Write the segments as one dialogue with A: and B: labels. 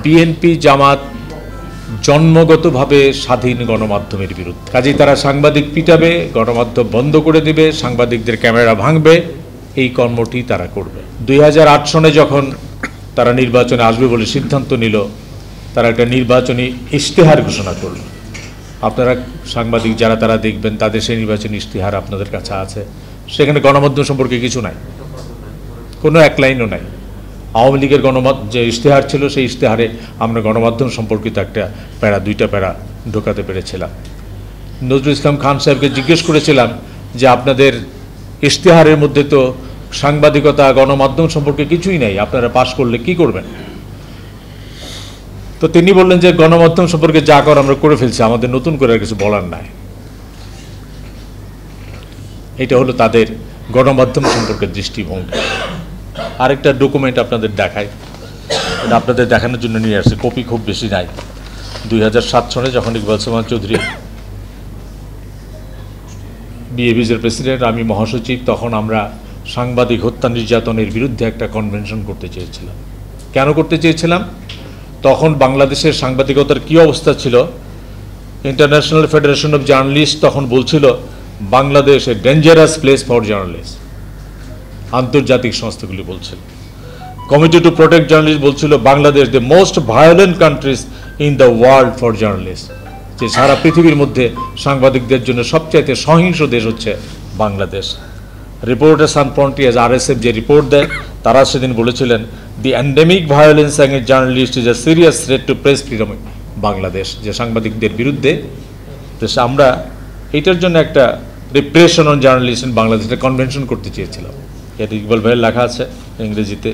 A: BNP জামাত জন্মগতভাবে স্বাধীন গণমাধ্যমের বিরুদ্ধে। কাজেই তারা সাংবাদিক পিটাবে, গণমাধ্যম বন্ধ করে দিবে, সাংবাদিকদের ক্যামেরা ভাঙবে, এই কর্মটি তারা করবে। 2008 সনে যখন তারা নির্বাচনে আসবে বলে সিদ্ধান্ত নিল, তারা একটা নির্বাচনী ইশতেহার ঘোষণা করল। আপনারা সাংবাদিক যারা তারা দেখবেন, তাদের সেই নির্বাচনী ইশতেহার আপনাদের কাছে আছে। সেখানে গণমাধ্যম সম্পর্কে কিছু নাই, কোনো এক লাইনও নাই। আওয়ামী লীগের যে ইশতেহার ছিল, সেই ইশতেহারে আমরা গণমাধ্যম সম্পর্কিত একটা প্যারা, 2টা প্যারা ঢোকাতে পেরেছিলাম। নজরুল ইসলাম খান সাহেবকে জিজ্ঞেস করেছিলাম যে আপনাদের ইশতেহারের মধ্যে তো সাংবাদিকতা, গণমাধ্যম সম্পর্কে কিছুই নাই, আপনারা পাশ করলে কি করবেন? তো তিনি বললেন যে গণমাধ্যম সম্পর্কে যা কর আমরা করে ফেলছি, আমাদের নতুন করে আর কিছু বলার নাই। এটা হলো তাদের গণমাধ্যম সম্পর্কে দৃষ্টিভঙ্গি। আরেকটা ডকুমেন্ট আপনাদের দেখাই, এটা আপনাদের দেখানোর জন্য নিয়ে আসছে, কপি খুব বেশি নাই। 2007 সনে যখন ইকবাল সামান চৌধুরী বিএবিজের প্রেসিডেন্ট, আমি মহাসচিব, তখন আমরা সাংবাদিক হত্যা নির্যাতনের বিরুদ্ধে একটা কনভেনশন করতে চেয়েছিলাম। কেন করতে চেয়েছিলাম? তখন বাংলাদেশের সাংবাদিকতার কি অবস্থা ছিল? ইন্টারন্যাশনাল ফেডারেশন অফ জার্নালিস্ট তখন বলছিল Bangladesh a dangerous place for journalist, আন্তর্জাতিক সংস্থাগুলি বলছিল। কমিটি টু প্রোটেক্ট জার্নালিস্ট বলছিল Bangladesh the most violent countries in the world for journalist, যে সারা পৃথিবীর মধ্যে সাংবাদিকদের জন্য সবচাইতে সহিংস দেশ হচ্ছে Bangladesh. Reporter Sans Frontier, RSF যে রিপোর্ট দেয়, তারা সেদিন বলেছিলেন the endemic violence against journalist is a serious threat to press freedom Bangladesh, যে সাংবাদিকদের বিরুদ্ধে। তো আমরা এটার জন্য একটা রিপ্রেশন অন জার্নালিস্ট ইন বাংলাদেশে কনভেনশন করতে চেয়েছিলাম। এটা ইকবাল ভাইয়ের লেখা আছে ইংরেজিতে,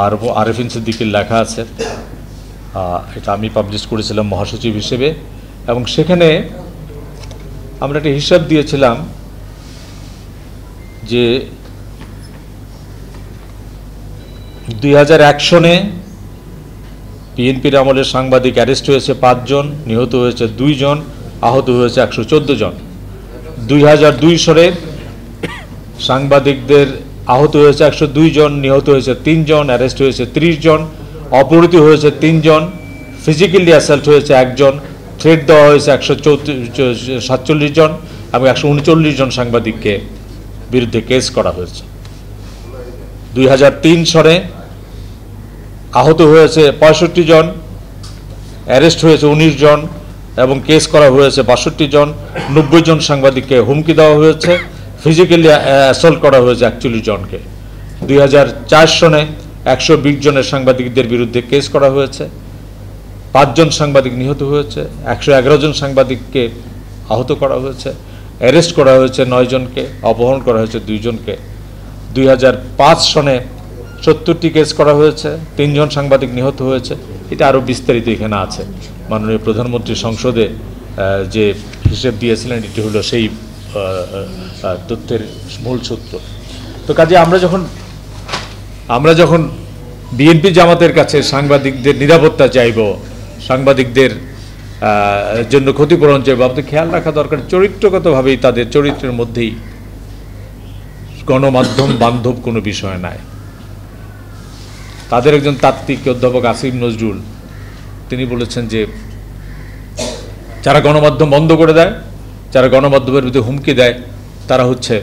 A: আর আরেফিন সিদ্দিকীর লেখা আছে। এটা আমি পাবলিশ করেছিলাম মহাসচিব হিসেবে, এবং সেখানে আমরা একটা হিসাব দিয়েছিলাম যে 2001 সনে বিএনপির আমলের সাংবাদিক অ্যারেস্ট হয়েছে 5 জন, নিহত হয়েছে 2 জন, আহত হয়েছে 114 জন। 2002 সনে সাংবাদিকদের আহত হয়েছে 102 জন, নিহত হয়েছে 3 জন, অ্যারেস্ট হয়েছে 30 জন, অপহৃত হয়েছে 3 জন, ফিজিক্যালি অ্যাসাল্ট হয়েছে 1 জন, থ্রেট দেওয়া হয়েছে 147 জন, এবং 139 জন সাংবাদিককে বিরুদ্ধে কেস করা হয়েছে। 2003 সনে আহত হয়েছে 65 জন, অ্যারেস্ট হয়েছে 19 জন, এবং কেস করা হয়েছে 62 জন। 90 জন সাংবাদিককে হুমকি দেওয়া হয়েছে, ফিজিক্যালি অ্যাসল্ট করা হয়েছে 41 জনকে। 2004 সনে 120 জনের সাংবাদিকদের বিরুদ্ধে কেস করা হয়েছে, 5 জন সাংবাদিক নিহত হয়েছে, 111 জন সাংবাদিককে আহত করা হয়েছে, অ্যারেস্ট করা হয়েছে 9 জনকে, অপহরণ করা হয়েছে 2 জনকে। 2005 সনে 70টি কেস করা হয়েছে, 3 জন সাংবাদিক নিহত হয়েছে। এটা আরও বিস্তারিত এখানে আছে, মাননীয় প্রধানমন্ত্রী সংসদে যে হিসেব দিয়েছিলেন, এটি হলো সেই তথ্যের মূল সূত্র। তো কাজে আমরা যখন বিএনপি জামাতের কাছে সাংবাদিকদের নিরাপত্তা চাইব, সাংবাদিকদের জন্য ক্ষতিপূরণ চাইব, আমাদের খেয়াল রাখা দরকার চরিত্রগতভাবেই তাদের চরিত্রের মধ্যেই গণমাধ্যম বান্ধব কোনো বিষয় নাই। তাদের একজন তাত্ত্বিক অধ্যাপক আসিফ নজরুল, তিনি বলেছেন যে যারা গণমাধ্যম বন্ধ করে দেয়, যারা গণমাধ্যমের বিরুদ্ধে হুমকি দেয়, তারা হচ্ছে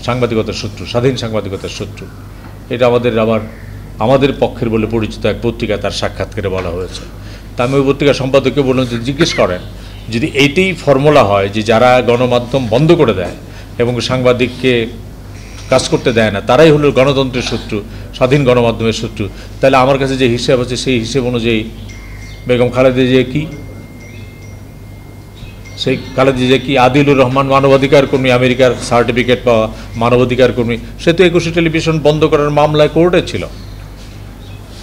A: সাংবাদিকতার শত্রু, স্বাধীন সাংবাদিকতার শত্রু। এটা আমাদের পক্ষের বলে পরিচিত এক পত্রিকায় তার সাক্ষাৎকারে বলা হয়েছে। তা আমি ওই পত্রিকার সম্পাদককে বললাম যে জিজ্ঞেস করেন, যদি এইটাই ফর্মুলা হয় যে যারা গণমাধ্যম বন্ধ করে দেয় এবং সাংবাদিককে কাজ করতে দেয় না, তারাই হলো গণতন্ত্রের শত্রু, স্বাধীন গণমাধ্যমের শত্রু, তাহলে আমার কাছে যে হিসেব আছে সেই হিসেব অনুযায়ী বেগম খালেদা জিয়া কি, সেই খালেদা জিয়া কি আদিলুর রহমান মানবাধিকার কর্মী, আমেরিকার সার্টিফিকেট পাওয়া মানবাধিকার কর্মী, সে তো 21 টেলিভিশন বন্ধ করার মামলায় কোর্টে ছিল।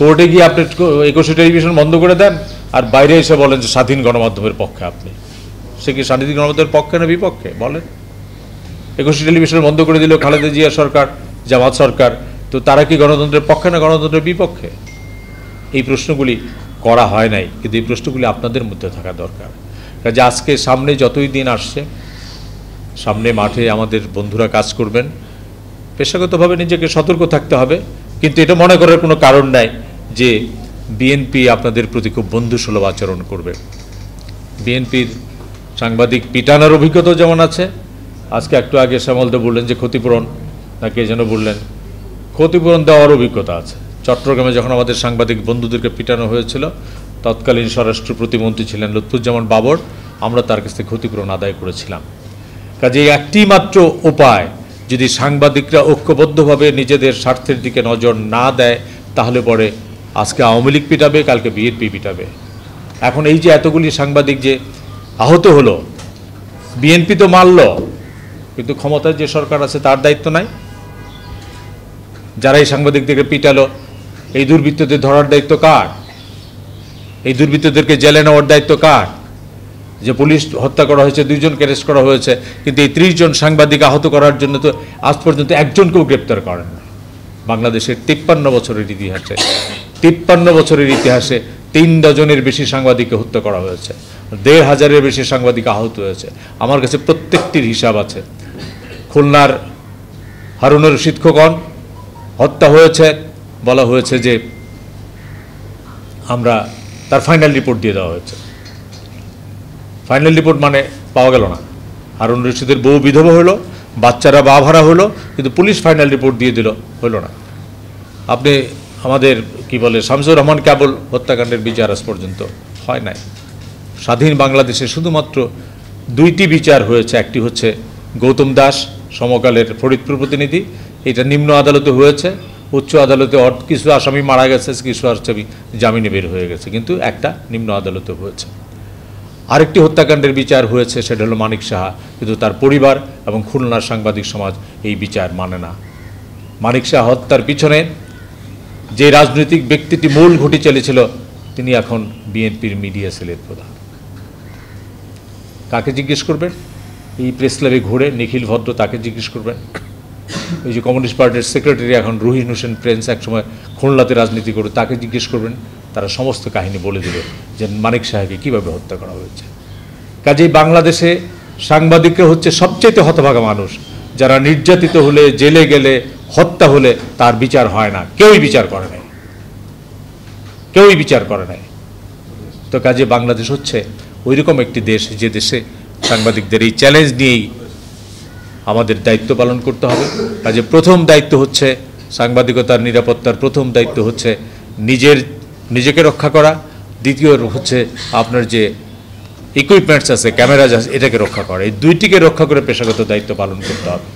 A: কোর্টে গিয়ে আপনি 21 টেলিভিশন বন্ধ করে দেন, আর বাইরে এসে বলেন যে স্বাধীন গণমাধ্যমের পক্ষে আপনি। সে কি স্বাধীন গণমাধ্যমের পক্ষে না বিপক্ষে বলেন? 21 টেলিভিশন বন্ধ করে দিল খালেদা জিয়া সরকার, জামাত সরকার, তো তারা কি গণতন্ত্রের পক্ষে না গণতন্ত্রের বিপক্ষে? এই প্রশ্নগুলি করা হয় নাই, কিন্তু এই প্রশ্নগুলি আপনাদের মধ্যে থাকা দরকার। কাজে আজকে সামনে যতই দিন আসছে, সামনে মাঠে আমাদের বন্ধুরা কাজ করবেন, পেশাগতভাবে নিজেকে সতর্ক থাকতে হবে, কিন্তু এটা মনে করার কোনো কারণ নাই যে বিএনপি আপনাদের প্রতি খুব বন্ধুসুলভ আচরণ করবে। বিএনপির সাংবাদিক পিটানোর অভিজ্ঞতাও যেমন আছে, আজকে একটু আগে শ্যামলদা বললেন যে ক্ষতিপূরণ না কে যেন বললেন, ক্ষতিপূরণ দেওয়ার অভিজ্ঞতা আছে। চট্টগ্রামে যখন আমাদের সাংবাদিক বন্ধুদেরকে পিটানো হয়েছিল, তৎকালীন স্বরাষ্ট্র প্রতিমন্ত্রী ছিলেন লুৎফুজ্জামান বাবর, আমরা তার কাছ থেকে ক্ষতিপূরণ আদায় করেছিলাম। কাজেই একটি মাত্র উপায়, যদি সাংবাদিকরা ঐক্যবদ্ধভাবে নিজেদের স্বার্থের দিকে নজর না দেয়, তাহলে পরে আজকে আওয়ামী লীগ পিটাবে, কালকে বিএনপি পিটাবে। এখন এই যে এতগুলি সাংবাদিক যে আহত হলো, বিএনপি তো মারল, কিন্তু ক্ষমতায় যে সরকার আছে তার দায়িত্ব নাই? যারা এই সাংবাদিকদেরকে পিটালো, এই দুর্বৃত্তদের ধরার দায়িত্ব কার? এই দুর্বৃত্তদেরকে জেলে নেওয়ার দায়িত্ব কার? যে পুলিশ হত্যা করা হয়েছে, 2 জনকে অ্যারেস্ট করা হয়েছে, কিন্তু এই 30 জন সাংবাদিক আহত করার জন্য তো আজ পর্যন্ত একজনকেও গ্রেপ্তার করেন না। বাংলাদেশের 53 বছরের ইতিহাসে 3 ডজনের বেশি সাংবাদিককে হত্যা করা হয়েছে, 1,500-এর বেশি সাংবাদিক আহত হয়েছে। আমার কাছে প্রত্যেকটির হিসাব আছে। খুলনার হারুনুর রশিদ খোকন হত্যা হয়েছে, বলা হয়েছে যে আমরা তার ফাইনাল রিপোর্ট দিয়ে দেওয়া হয়েছে। ফাইনাল রিপোর্ট মানে পাওয়া গেল না। হারুন রশিদের বউ বিধবা হলো, বাচ্চারা বাভারা হলো, কিন্তু পুলিশ ফাইনাল রিপোর্ট দিয়ে দিল, হলো না। আপনি আমাদের কি বলে শামসুর রহমান ক্যাবল হত্যাকাণ্ডের বিচার আজ পর্যন্ত হয় নাই। স্বাধীন বাংলাদেশে শুধুমাত্র 2টি বিচার হয়েছে। একটি হচ্ছে গৌতম দাস, সমকালের ফরিদপুর প্রতিনিধি, এটা নিম্ন আদালতে হয়েছে। উচ্চ আদালতে কিছু আসামি মারা গেছে, কিছু আসামি জামিনে বের হয়ে গেছে, কিন্তু একটা নিম্ন আদালতে হয়েছে। আরেকটি হত্যাকাণ্ডের বিচার হয়েছে, সেটা হলো মানিক সাহা, কিন্তু তার পরিবার এবং খুলনার সাংবাদিক সমাজ এই বিচার মানে না। মানিক সাহা হত্যার পিছনে যে রাজনৈতিক ব্যক্তিটি মূল ঘটি চলেছিল, তিনি এখন বিএনপির মিডিয়া সেলের প্রধান। কাকে জিজ্ঞেস করবেন? এই প্রেস ক্লাবে ঘুরে নিখিল ভদ্র, তাকে জিজ্ঞেস করবেন। এই যে কমিউনিস্ট পার্টির সেক্রেটারি এখন রুহিন হোসেন প্রিন্স, একসময় খুলনাতে রাজনীতি করে, তাকে জিজ্ঞেস করবেন। তারা সমস্ত কাহিনী বলে দেবে যে মানিক সাহাকে কীভাবে হত্যা করা হয়েছে। কাজেই বাংলাদেশে সাংবাদিকরা হচ্ছে সবচেয়ে হতভাগা মানুষ, যারা নির্যাতিত হলে, জেলে গেলে, হত্যা হলে তার বিচার হয় না, কেউই বিচার করে নাই, কেউই বিচার করে নাই। তো কাজে বাংলাদেশ হচ্ছে ওইরকম একটি দেশ, যে দেশে সাংবাদিকদের এই চ্যালেঞ্জ নিয়েই আমাদের দায়িত্ব পালন করতে হবে। কাজে প্রথম দায়িত্ব হচ্ছে সাংবাদিকতার নিরাপত্তার, প্রথম দায়িত্ব হচ্ছে নিজেকে রক্ষা করা। দ্বিতীয় হচ্ছে আপনার যে ইকুইপমেন্টস আছে, ক্যামেরা আছে, এটাকে রক্ষা করা। এই দুইটিকে রক্ষা করে পেশাগত দায়িত্ব পালন করতে হবে।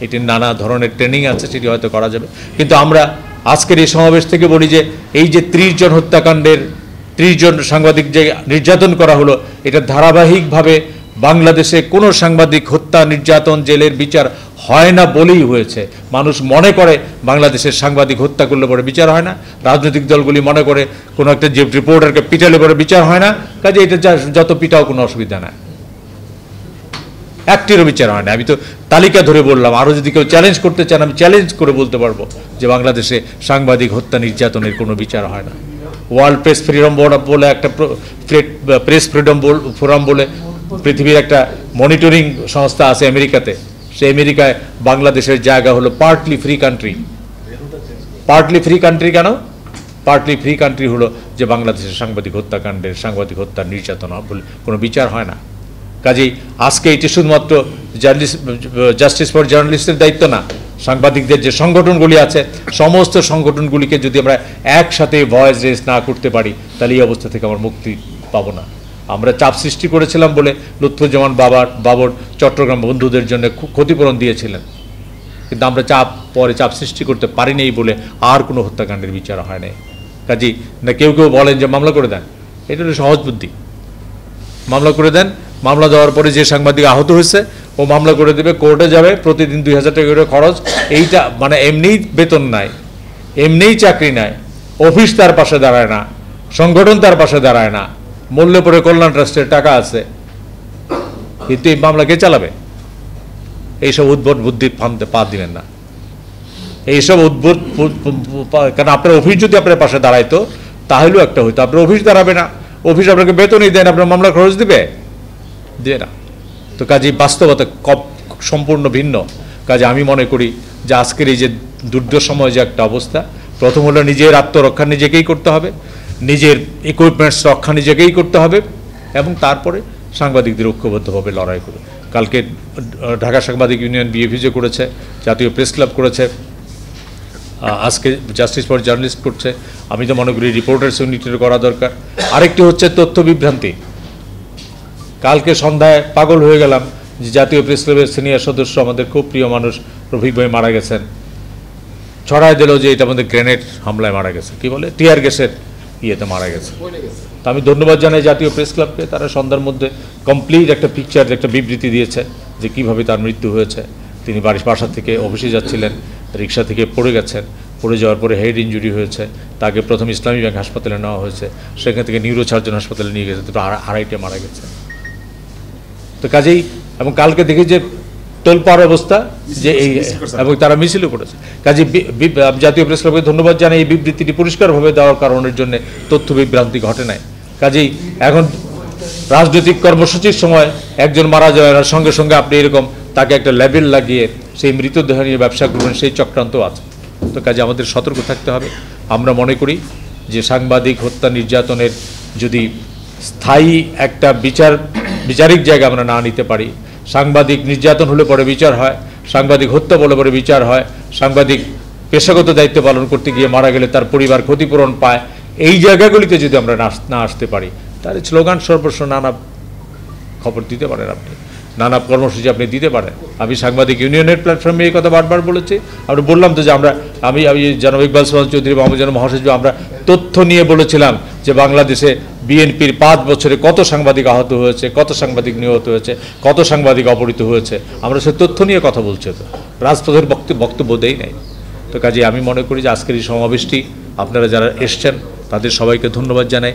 A: এটির নানা ধরনের ট্রেনিং আছে, সেটি হয়তো করা যাবে। কিন্তু আমরা আজকের এই সমাবেশ থেকে বলি যে এই যে 30 জন হত্যাকাণ্ডের 30 জন সাংবাদিক যে নির্যাতন করা হলো, এটা ধারাবাহিকভাবে বাংলাদেশে কোনো সাংবাদিক হত্যা, নির্যাতন, জেলের বিচার হয় না বলেই হয়েছে। মানুষ মনে করে বাংলাদেশের সাংবাদিক হত্যা করলে পরে বিচার হয় না, রাজনৈতিক দলগুলি মনে করে কোনো একটা যে রিপোর্টারকে পিটালে পরে বিচার হয় না। কাজে এটা যত পিটাও কোনো অসুবিধা নাই, একটিরও বিচার হয় না। আমি তো তালিকা ধরে বললাম, আরও যদি কেউ চ্যালেঞ্জ করতে চান, আমি চ্যালেঞ্জ করে বলতে পারবো যে বাংলাদেশে সাংবাদিক হত্যা, নির্যাতনের কোনো বিচার হয় না। ওয়ার্ল্ড প্রেস ফ্রিডম বোর্ড বলে একটা, প্রেস ফ্রিডম ফোরাম বলে পৃথিবীর একটা মনিটরিং সংস্থা আছে আমেরিকাতে। সে আমেরিকায় বাংলাদেশের জায়গা হলো partly free country. Partly free country কেন? পার্টলি ফ্রি কান্ট্রি হলো যে বাংলাদেশের সাংবাদিক হত্যাকাণ্ডের, সাংবাদিক হত্যার, নির্যাতন বলে কোনো বিচার হয় না। কাজেই আজকে এটি শুধুমাত্র জাস্টিস ফর জার্নালিস্টের দায়িত্ব না, সাংবাদিকদের যে সংগঠনগুলি আছে, সমস্ত সংগঠনগুলিকে যদি আমরা একসাথে ভয়েস রেজ না করতে পারি, তাহলে এই অবস্থা থেকে আমরা মুক্তি পাবো না। আমরা চাপ সৃষ্টি করেছিলাম বলে লুৎফুজ্জামান বাবর চট্টগ্রাম বন্ধুদের জন্য ক্ষতিপূরণ দিয়েছিলেন, কিন্তু আমরা পরে চাপ সৃষ্টি করতে পারিনি বলে আর কোনো হত্যাকাণ্ডের বিচার হয় নাই। কাজেই না কেউ বলেন যে মামলা করে দেন, এটা হলো সহজ বুদ্ধি। মামলা করে দেন, মামলা দেওয়ার পরে যে সাংবাদিক আহত হয়েছে ও মামলা করে দেবে, কোর্টে যাবে, প্রতিদিন 2000 টাকা করে খরচ। এইটা মানে এমনিই বেতন নাই, এমনিই চাকরি নাই, অফিস তার পাশে দাঁড়ায় না, সংগঠন তার পাশে দাঁড়ায় না, মূল্য পরে কল্যাণ ট্রাস্টের টাকা আছে, কিন্তু এই মামলা কে চালাবে? এইসব উদ্ভট বুদ্ধির ফান্দে পা দিবেন না। এইসব উদ্ভট, কারণ আপনার অফিস যদি আপনার পাশে দাঁড়াইতো তাহলেও একটা হইতো। আপনার অফিস দাঁড়াবে না, অফিস আপনাকে বেতনই দেন, আপনার মামলা খরচ দিবে না। তো কাজে বাস্তবতা সম্পূর্ণ ভিন্ন। কাজে আমি মনে করি যে আজকের এই যে দুর্দশাময় যে একটা অবস্থা, প্রথম হলো নিজের আত্মরক্ষা নিজেকেই করতে হবে, নিজের ইকুইপমেন্টস রক্ষা নিজেকেই করতে হবে এবং তারপরে সাংবাদিকদের ঐক্যবদ্ধভাবে লড়াই করে। কালকে ঢাকা সাংবাদিক ইউনিয়ন বিএফিজে করেছে, জাতীয় প্রেস ক্লাব করেছে, আজকে জাস্টিস ফর জার্নালিস্ট করছে। আমি তো মনে করি রিপোর্টার্স ইউনিটের করা দরকার। আরেকটি হচ্ছে তথ্য বিভ্রান্তি। কালকে সন্ধ্যায় পাগল হয়ে গেলাম যে জাতীয় প্রেস ক্লাবের সিনিয়র সদস্য, আমাদের খুব প্রিয় মানুষ রফিক ভাই মারা গেছেন। ছড়ায় দিল যে এটা আমাদের গ্রেনেড হামলায় মারা গেছে, কি বলে টিয়ার গ্যাসের ইয়েতে মারা গেছে। তো আমি ধন্যবাদ জানাই জাতীয় প্রেস ক্লাবকে, তারা সন্ধ্যার মধ্যে কমপ্লিট একটা পিকচার, একটা বিবৃতি দিয়েছে যে কীভাবে তার মৃত্যু হয়েছে। তিনি বাসা থেকে অফিসে যাচ্ছিলেন, রিক্সা থেকে পড়ে গেছেন, পড়ে যাওয়ার পরে হেড ইঞ্জুরি হয়েছে, তাকে প্রথম ইসলামী ব্যাংক হাসপাতালে নেওয়া হয়েছে, সেখান থেকে নিউরো সার্জন হাসপাতালে নিয়ে গেছে, তো আড়াইটে মারা গেছে। তো কাজেই এবং কালকে দেখি যে তোলপাড় অবস্থা যে এই, এবং তারা মিছিলও করেছে। কাজে জাতীয় প্রেস ক্লাবকে ধন্যবাদ জানাই এই বিবৃতিটি পরিষ্কারভাবে দেওয়ার কারণের জন্য তথ্য বিভ্রান্তি ঘটে নাই। কাজেই এখন রাজনৈতিক কর্মসূচির সময় একজন মারা যাওয়ার সঙ্গে সঙ্গে আপনি এরকম তাকে একটা লেবেল লাগিয়ে সেই মৃতদেহ নিয়ে ব্যবসা করবেন, সেই চক্রান্ত আছে। তো কাজে আমাদের সতর্ক থাকতে হবে। আমরা মনে করি যে সাংবাদিক হত্যা নির্যাতনের যদি স্থায়ী একটা বিচারিক জায়গা আমরা না নিতে পারি, সাংবাদিক নির্যাতন হলে পরে বিচার হয়, সাংবাদিক হত্যা বলে পরে বিচার হয়, সাংবাদিক পেশাগত দায়িত্ব পালন করতে গিয়ে মারা গেলে তার পরিবার ক্ষতিপূরণ পায়, এই জায়গাগুলিতে যদি আমরা না আসতে পারি, তাহলে স্লোগান সর্বস্ব নানা খবর দিতে পারেন, আপনি নানা কর্মসূচি আপনি দিতে পারেন। আমি সাংবাদিক ইউনিয়নের প্ল্যাটফর্মে এই কথা বারবার বলেছি। আমরা বললাম তো যে আমি জনাব ইকবাল সোহান চৌধুরী মোহাম্মদ মহাসচিব, আমরা তথ্য নিয়ে বলেছিলাম যে বাংলাদেশে বিএনপির 5 বছরে কত সাংবাদিক আহত হয়েছে, কত সাংবাদিক নিহত হয়েছে, কত সাংবাদিক অপহৃত হয়েছে, আমরা সে তথ্য নিয়ে কথা বলছি, তো রাজপথের বক্তব্য দেই নাই। তো কাজে আমি মনে করি যে আজকের এই সমাবেশটি আপনারা যারা এসছেন তাদের সবাইকে ধন্যবাদ জানাই।